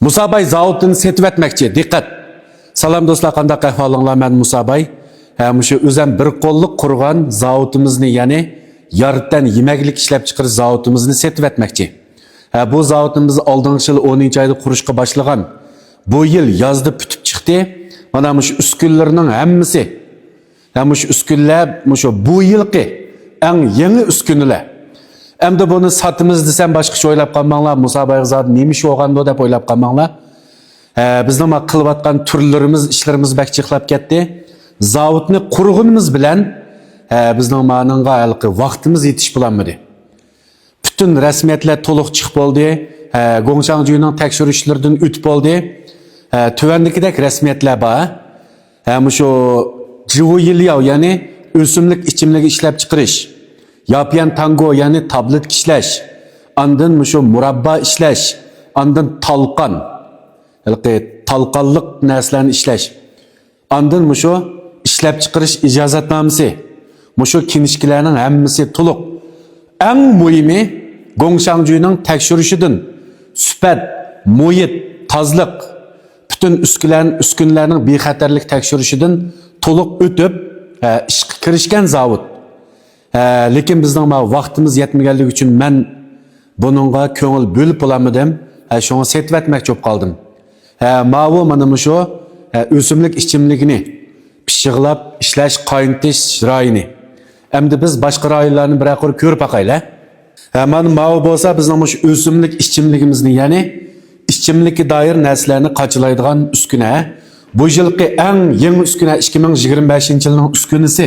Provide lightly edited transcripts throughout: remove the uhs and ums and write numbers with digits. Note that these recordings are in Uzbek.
Musabay zavodini setib etmekçi. Dikkat. Salam do'stlar, qanday ahvolinglar? Men Musabay. Şu o'zim bir qo'lliq qurgan zavodimizni, ya'ni yardan yemaklik ishlab chiqarish zavodimizni setib etmekçi. Bu zavodimiz oldingi yil 10-oyda qurishga boshlagan. Bu yil yozda bitib chiqdi. Mana shu uskunlarning hammasi, shu uskunlar bu yilgi eng yangi uskunlar. Endi buni satimiz desam boshqacha o'ylab qolmanglar. Musabay zot nima ish bo'lgandi deb o'ylab qolmanglar. Bizning qilayotgan turlarimiz, ishlarimiz bakchiqlab ketdi. Zavodni qurgunimiz bilan bizning ma'nonga halqi vaqtimiz yetish bilanmidi. Bütün rasmiyatlar to'liq chiqib bo'ldi. Gongchangjuning tekshirishlaridan o'tib bo'ldi. Tuvandikidek rasmiyatlar bor. Shu jivoyiliyo, ya'ni o'simlik ichimligi ishlab chiqarish. Yapyan tango, ya'ni tablet ishlash. Andın shu murabba ishlash. Andın talqan. Talqanliq narsalarni ishlash. Andın shu ishlab chiqarish ijozatnomasi. Shu kinishkilarning hammasi to'liq. Eng muhimi Gongchangjuning tekshirishidan sifat, muhit, tozliq, bütün uskunlarning bexatarlik tekshirishidan to'liq o'tib ishga kirishgan zavod. Lekin bizning vaqtimiz yetmaganligi uchun men buningga ko'ngil bo'lib bo'lamadim. Shuni setib etmoqchi bo'lib qoldim. Mana shu o'simlik ichimligini pishiqlab ishlash, qaynatish rayini. Endi biz boshqa rayonlarni biraqor ko'rib boqaylik. Mana bo'lsa bizning shu o'simlik ichimligimizni, ya'ni ichimlikka doir narsalarni qachilaydigan uskuna. Bu yilgi eng yangi uskuna 2025-yilning uskunasi.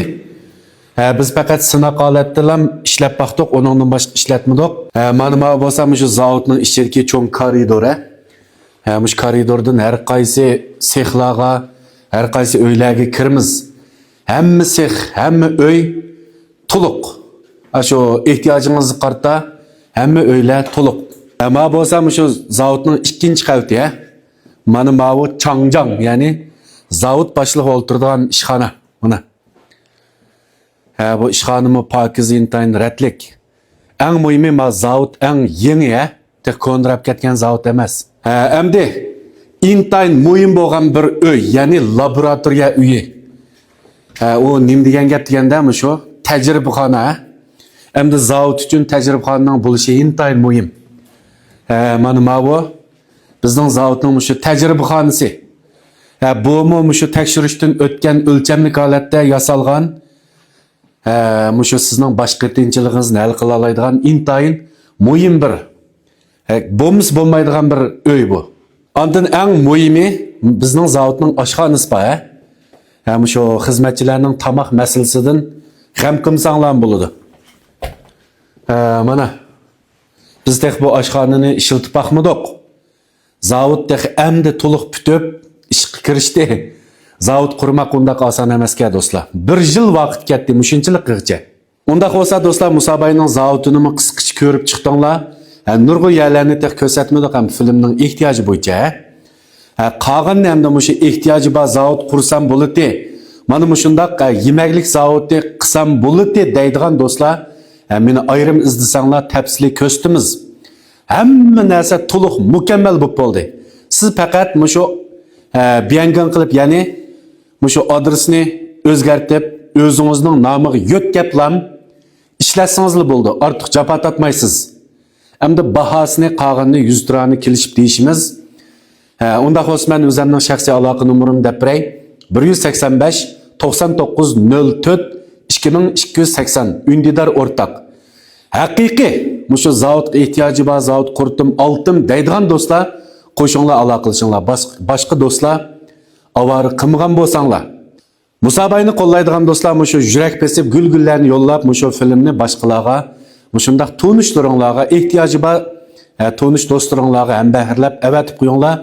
Biz faqat sinoq holatda ham ishlab baqdik, uningdan boshqa ishlatmadik. Mana bo'lsa shu zavodning ichidagi cho'ng koridori. Shu koridordan har qaysi sexlarga, har qaysi uylarga kiramiz. Hamma sex, hamma uy to'liq. Shu ehtiyojingizni qarta hamma uylar to'liq. Mana bo'lsa shu zavodning ikkinchi qavati, mana bu Changjang, ya'ni zavod boshlig'i o'tiradigan ishxona. Mana. Bu ishxonami pokiz intayin ratlik. Eng muhimi zavod eng yangi, konrab ketgan zavod emas. Endi intayin muhim bo'lgan bir uy, ya'ni laboratoriya uyi. O nim degan gap deganda shu tajribaxona. Endi zavod uchun tajribaxonaning bo'lishi intayin muhim. Mana bu bizning zavodning shu tajribaxonasi. Bu shu tekshirishdan o'tgan o'lchamlik holatda yasalgan. Shu sizning boshqa qiyinchiligingizni hal qila oladigan intayin muhim bir bo'lmaydigan bir uy bu. Ondan eng muhimi bizning zavodning oshxonasi bor. Shu xizmatchilarning tamoq masalasidan g'am qilsanglar bo'ladi. Mana biz tek bu oshxonani ishiltib baqmadik. Zavod tek endi to'liq bitib ishga kirishdi. Zavod qurmoq undaq oson emasga do'stlar. Bir yil vaqt ketdi mushunchalik qilgacha. Undaq bo'lsa do'stlar, Musabayning zavodini qisqacha ko'rib chiqdinglar. Nurg'un yerlarni tek ko'rsatmadik ham filmning ehtiyoji bo'yicha. Qolganni hamda shu ehtiyoji bor zavod qursam bo'ladi. Mana shundaq yemaklik zavodi qilsam bo'ladi deydigan do'stlar, meni ayrim izlasanglar tafsili ko'stimiz. Hamma narsa to'liq mukammal bo'lib bo'ldi. Siz faqat shu biyangan qilib, ya'ni shu adresni o'zgartirib, o'zingizning nomiga yo'tkaplam ishlatsangiz bo'ldi. Ortiq jafo tatmaysiz. Endi bahosini qolganini 100 tirani kelishib deyishimiz. Unda xosman o'zimning shaxsiy aloqa nomerimni deb beray. 185 99 04 2280 Ündidar o'rtaq. Haqiqiy shu zavodga ehtiyoji bor, zavod qurdim, oldim deydigan do'stlar, qo'shinglar aloqa qilishinglar. Boshqa do'stlar avori qilmagan bo'lsanglar. Musabayni qo'llaydigan do'stlar shu yurak besib gul-gullarni yo'llab shu filmni boshqalarga, shundaq to'nishlaringlarga, ehtiyoji bor tonish do'stlaringlarga ham bahrlab avatib qo'yinglar.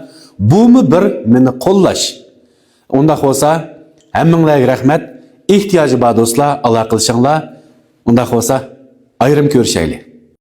Bumi bir meni qo'llash. Undaq bo'lsa, hammanglarga rahmat. Ehtiyoji bor do'stlar, aloqa qilishinglar. Undaq bo'lsa, ayrim ko'rishaylik.